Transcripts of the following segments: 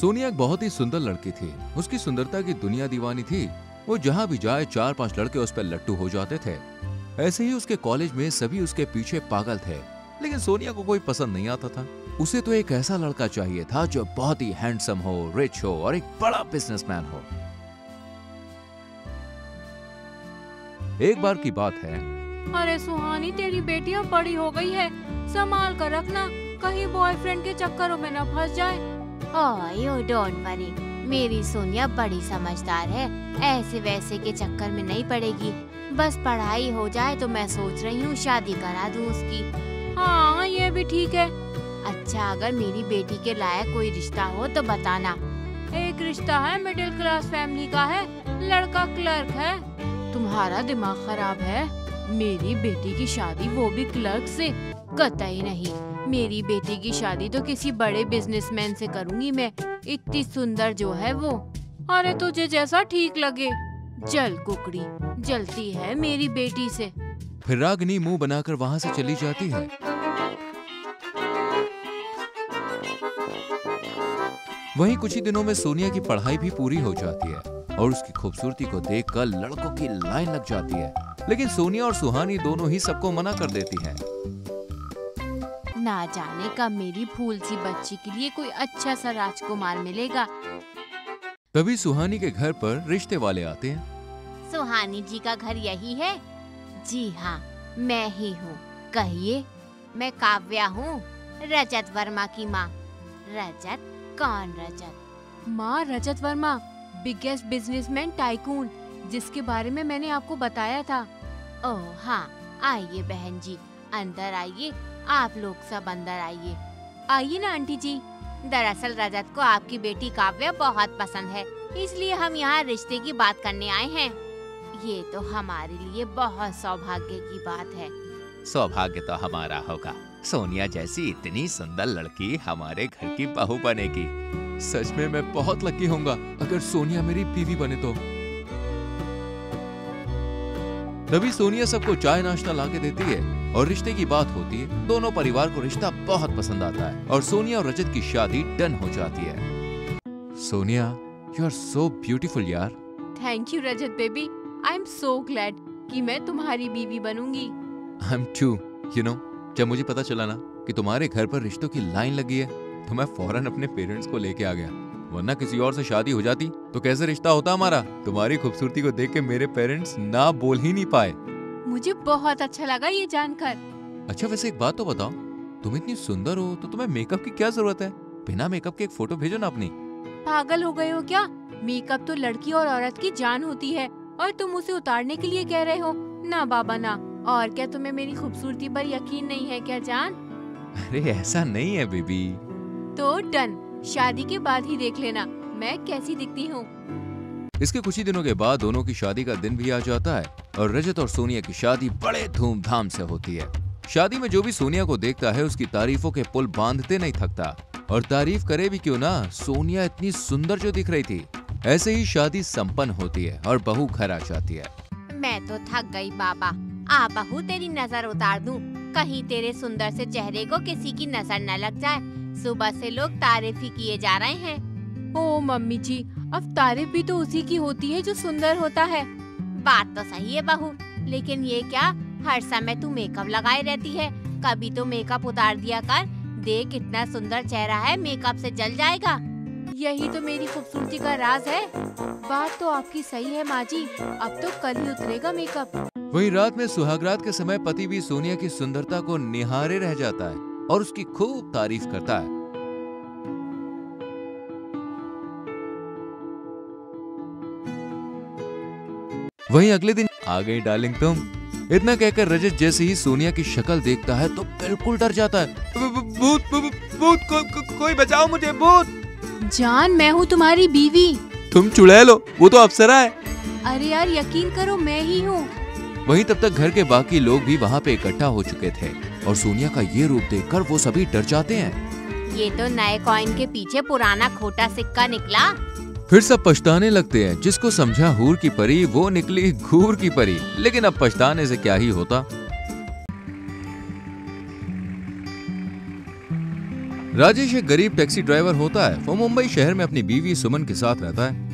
सोनिया एक बहुत ही सुंदर लड़की थी। उसकी सुंदरता की दुनिया दीवानी थी। वो जहाँ भी जाए 4-5 लड़के उस पर लट्टू हो जाते थे। ऐसे ही उसके कॉलेज में सभी उसके पीछे पागल थे, लेकिन सोनिया को कोई पसंद नहीं आता था। उसे तो एक ऐसा लड़का चाहिए था जो बहुत ही हैंडसम हो, रिच हो और एक बड़ा बिजनेसमैन हो। एक बार की बात है। अरे सुहानी, तेरी बेटी अब बड़ी हो गई है, संभाल कर रखना, कहीं बॉयफ्रेंड के चक्करों में न फंस जाए। ओह डोंट वरी, मेरी सोनिया बड़ी समझदार है, ऐसे वैसे के चक्कर में नहीं पड़ेगी। बस पढ़ाई हो जाए तो मैं सोच रही हूँ शादी करा दूँ उसकी। हाँ, ये भी ठीक है। अच्छा, अगर मेरी बेटी के लायक कोई रिश्ता हो तो बताना। एक रिश्ता है, मिडिल क्लास फैमिली का है, लड़का क्लर्क है। तुम्हारा दिमाग खराब है? मेरी बेटी की शादी वो भी क्लर्क से? कतई नहीं, मेरी बेटी की शादी तो किसी बड़े बिजनेसमैन से करूंगी मैं, इतनी सुंदर जो है वो। अरे तुझे जैसा ठीक लगे। जल कुकड़ी, जलती है मेरी बेटी से। फिर रागिनी मुंह बनाकर वहाँ से चली जाती है। वहीं कुछ ही दिनों में सोनिया की पढ़ाई भी पूरी हो जाती है और उसकी खूबसूरती को देखकर लड़कों की लाइन लग जाती है। लेकिन सोनिया और सुहानी दोनों ही सबको मना कर देती हैं। ना जाने कब मेरी फूल सी बच्ची के लिए कोई अच्छा सा राजकुमार मिलेगा। तभी सुहानी के घर पर रिश्ते वाले आते हैं। सुहानी जी का घर यही है? जी हाँ, मैं ही हूँ। कहिए। मैं काव्या हूँ, रजत वर्मा की माँ। रजत? कौन रजत? माँ, रजत वर्मा, बिगेस्ट बिजनेसमैन टाइकून, जिसके बारे में मैंने आपको बताया था। ओह हाँ, आइए बहन जी, अंदर आइए। आप लोग सब अंदर आइए। आइए ना आंटी जी। दरअसल रजत को आपकी बेटी काव्या बहुत पसंद है, इसलिए हम यहाँ रिश्ते की बात करने आए हैं। ये तो हमारे लिए बहुत सौभाग्य की बात है। सौभाग्य तो हमारा होगा, सोनिया जैसी इतनी सुंदर लड़की हमारे घर की बहू बनेगी। सच में मैं बहुत लकी होऊंगा अगर सोनिया मेरी बीवी बने तो। तभी सोनिया सबको चाय नाश्ता लाके देती है और रिश्ते की बात होती है। दोनों परिवार को रिश्ता बहुत पसंद आता है और सोनिया और रजत की शादी डन हो जाती है। Sonia, you are so beautiful यार। Thank you Rajat baby, I am so glad कि मैं तुम्हारी बीवी बनूंगी। I am too. You know, जब मुझे पता चला ना कि तुम्हारे घर पर रिश्तों की लाइन लगी है तो मैं फौरन अपने पेरेंट्स को लेके आ गया, वरना किसी और से शादी हो जाती तो कैसे रिश्ता होता हमारा। तुम्हारी खूबसूरती को देख के मेरे पेरेंट्स ना बोल ही नहीं पाए। मुझे बहुत अच्छा लगा ये जानकर। अच्छा, वैसे एक बात तो बताओ, तुम इतनी सुंदर हो तो तुम्हें मेकअप की क्या जरूरत है? बिना मेकअप के एक फोटो भेजो ना अपनी। पागल हो गए हो क्या? मेकअप तो लड़की और औरत की जान होती है और तुम उसे उतारने के लिए कह रहे हो? ना बाबा ना। और क्या तुम्हें मेरी खूबसूरती पर यकीन नहीं है क्या जान? अरे ऐसा नहीं है बेबी। तो डन, शादी के बाद ही देख लेना मैं कैसी दिखती हूँ। इसके कुछ ही दिनों के बाद दोनों की शादी का दिन भी आ जाता है और रजत और सोनिया की शादी बड़े धूमधाम से होती है। शादी में जो भी सोनिया को देखता है उसकी तारीफों के पुल बांधते नहीं थकता। और तारीफ करे भी क्यों ना, सोनिया इतनी सुंदर जो दिख रही थी। ऐसे ही शादी संपन्न होती है और बहू घर आ जाती है। मैं तो थक गई बाबा। आ बहू, तेरी नजर उतार दूं, कहीं तेरे सुंदर से चेहरे को किसी की नजर न लग जाए। सुबह से लोग तारीफ ही किए जा रहे हैं। ओ मम्मी जी, अब तारीफ भी तो उसी की होती है जो सुंदर होता है। बात तो सही है बहू, लेकिन ये क्या हर समय तू मेकअप लगाए रहती है? कभी तो मेकअप उतार दिया कर। देख कितना सुंदर चेहरा है, मेकअप से जल जाएगा। यही तो मेरी खूबसूरती का राज है। बात तो आपकी सही है माँ जी, अब तो कल ही उतरेगा मेकअप। वही रात में सुहागरात के समय पति भी सोनिया की सुंदरता को निहारे रह जाता है और उसकी खूब तारीफ करता है। वहीं अगले दिन, आ गई डार्लिंग तुम। इतना कहकर रजत जैसे ही सोनिया की शक्ल देखता है तो बिल्कुल डर जाता है। भूत भूत, कोई बचाओ मुझे, भूत। जान, मैं हूँ तुम्हारी बीवी। तुम चुड़ैल हो, वो तो अप्सरा है। अरे यार यकीन करो, मैं ही हूँ। वहीं तब तक घर के बाकी लोग भी वहाँ पे इकट्ठा हो चुके थे और सोनिया का ये रूप देखकर वो सभी डर जाते हैं। ये तो नए कॉइन के पीछे पुराना खोटा सिक्का निकला। फिर सब पछताने लगते हैं। जिसको समझा हूर की परी वो निकली घूर की परी। लेकिन अब पछताने से क्या ही होता। राजेश एक गरीब टैक्सी ड्राइवर होता है। वो मुंबई शहर में अपनी बीवी सुमन के साथ रहता है।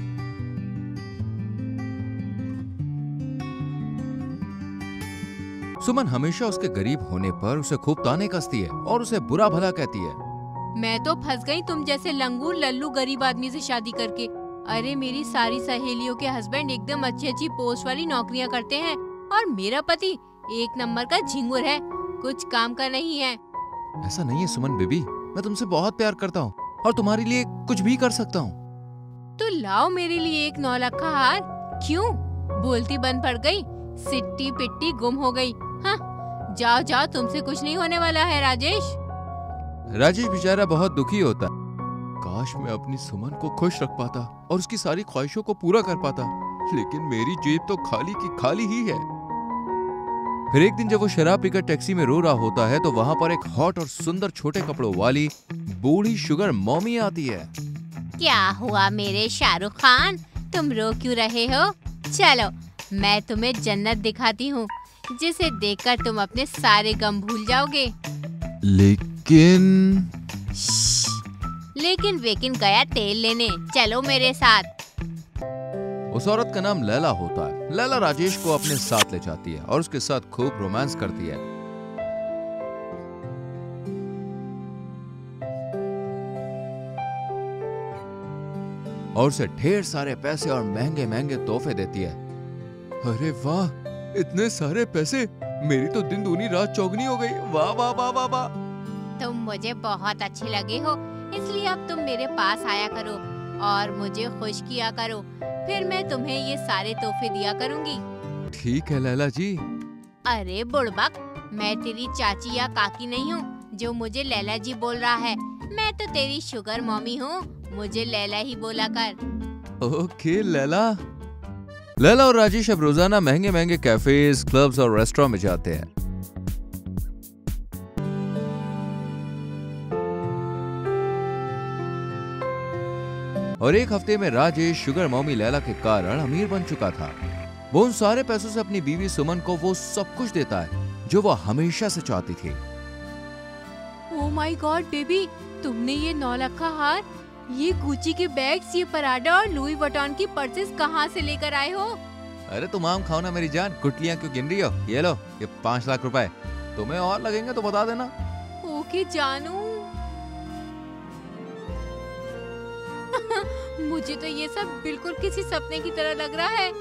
सुमन हमेशा उसके गरीब होने पर उसे खूब ताने कसती है और उसे बुरा भला कहती है। मैं तो फंस गई तुम जैसे लंगूर लल्लू गरीब आदमी से शादी करके। अरे मेरी सारी सहेलियों के हस्बैंड एकदम अच्छी अच्छी पोस्ट वाली नौकरियां करते हैं और मेरा पति एक नंबर का झिंगुर है, कुछ काम का नहीं है। ऐसा नहीं है सुमन बेबी, मैं तुमसे बहुत प्यार करता हूँ और तुम्हारे लिए कुछ भी कर सकता हूँ। तो लाओ मेरे लिए एक 9 लाख का हार। क्यों बोलती बंद पड़ गई, सिट्टी पिट्टी गुम हो गई। हाँ जाओ जाओ, तुमसे कुछ नहीं होने वाला है राजेश। राजेश बेचारा बहुत दुखी होता है। काश मैं अपनी सुमन को खुश रख पाता और उसकी सारी ख्वाहिशों को पूरा कर पाता, लेकिन मेरी जेब तो खाली की खाली ही है। फिर एक दिन जब वो शराब पीकर टैक्सी में रो रहा होता है तो वहाँ पर एक हॉट और सुंदर छोटे कपड़ों वाली बूढ़ी शुगर मॉमी आती है। क्या हुआ मेरे शाहरुख खान, तुम रो क्यों रहे हो? चलो मैं तुम्हें जन्नत दिखाती हूँ, जिसे देखकर तुम अपने सारे गम भूल जाओगे। लेकिन वेकिन गया तेल लेने, चलो मेरे साथ। उस औरत का नाम लैला होता है। लैला राजेश को अपने साथ ले जाती है और उसके साथ खूब रोमांस करती है। और उसे ढेर सारे पैसे और महंगे महंगे तोहफे देती है। अरे वाह, इतने सारे पैसे, मेरी तो दिन दूनी रात चौगनी हो गई। वाह वाह वाह वाह वाह। तुम मुझे बहुत अच्छे लगे हो, इसलिए अब तुम मेरे पास आया करो और मुझे खुश किया करो, फिर मैं तुम्हें ये सारे तोहफे दिया करूंगी। ठीक है लैला जी। अरे बुड़बक, मैं तेरी चाची या काकी नहीं हूँ जो मुझे लैला जी बोल रहा है। मैं तो तेरी शुगर मॉमी हूँ, मुझे लैला ही बोला कर। ओके लैला। लैला और राजेश अब रोजाना महंगे महंगे कैफेज, क्लब्स और रेस्टोरेंट में जाते हैं। और एक हफ्ते में राजेश शुगर मॉमी लैला के कारण अमीर बन चुका था। वो उन सारे पैसों से अपनी बीवी सुमन को वो सब कुछ देता है जो वो हमेशा से चाहती थी। ओह माय गॉड बेबी, तुमने ये 9 लाख का हार, ये गुची के बैग्स, ये पराडा और लुई वुइटन की पर्सेस कहाँ से लेकर आए हो? अरे तुम आम खाओ ना मेरी जान, गुटलियां क्यों गिन रही हो? ये लो, ये 5 लाख रुपए। तुम्हें और लगेंगे तो बता देना। ओके जानू। मुझे तो ये सब बिल्कुल किसी सपने की तरह लग रहा है।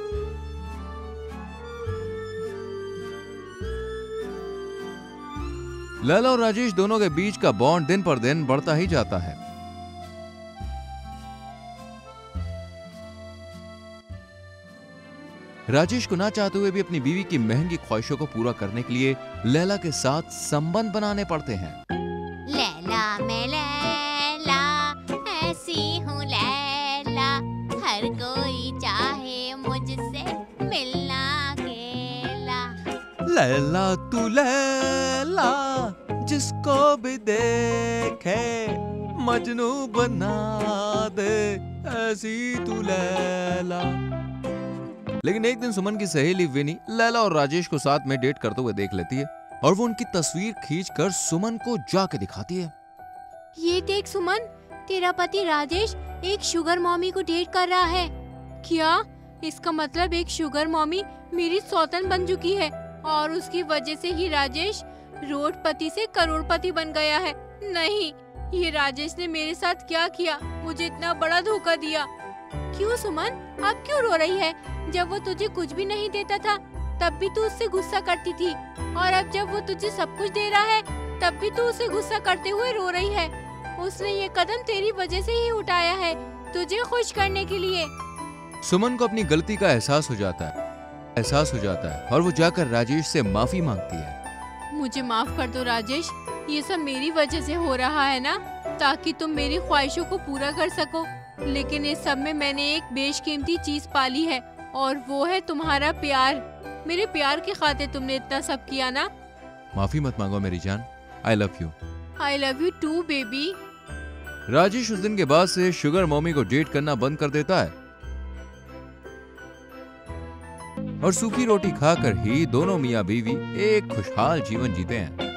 लैला और राजेश दोनों के बीच का बॉन्ड दिन पर दिन बढ़ता ही जाता है। राजेश को ना चाहते हुए भी अपनी बीवी की महंगी ख्वाहिशों को पूरा करने के लिए लैला के साथ संबंध बनाने पड़ते हैं। लैला मैं लैला, ऐसी हूँ लैला, हर कोई चाहे मुझसे मिलना अकेला। लैला तू लैला, जिसको भी देखे मजनू बना दे, ऐसी तू लैला। लेकिन एक दिन सुमन की सहेली विनी लैला और राजेश को साथ में डेट करते हुए देख लेती है और वो उनकी तस्वीर खींचकर सुमन को जाके दिखाती है। ये देख सुमन, तेरा पति राजेश एक शुगर मॉमी को डेट कर रहा है। क्या इसका मतलब एक शुगर मॉमी मेरी सौतन बन चुकी है और उसकी वजह से ही राजेश रोडपति से करोड़पति बन गया है? नहीं, ये राजेश ने मेरे साथ क्या किया, मुझे इतना बड़ा धोखा दिया। क्यों सुमन, अब क्यों रो रही है? जब वो तुझे कुछ भी नहीं देता था तब भी तू उससे गुस्सा करती थी, और अब जब वो तुझे सब कुछ दे रहा है तब भी तू उसे गुस्सा करते हुए रो रही है। उसने ये कदम तेरी वजह से ही उठाया है, तुझे खुश करने के लिए। सुमन को अपनी गलती का एहसास हो जाता है और वो जाकर राजेश से माफी मांगती है। मुझे माफ कर दो राजेश, ये सब मेरी वजह से हो रहा है ना, ताकि तुम मेरी ख्वाहिशों को पूरा कर सको। लेकिन इस सब में मैंने एक बेशकीमती चीज पाली है और वो है तुम्हारा प्यार। मेरे प्यार के खातिर तुमने इतना सब किया ना। माफी मत मांगो मेरी जान, I love you. I love you too baby. Rajesh उस दिन के बाद से शुगर मॉमी को डेट करना बंद कर देता है और सूखी रोटी खाकर ही दोनों मियां बीवी एक खुशहाल जीवन जीते हैं।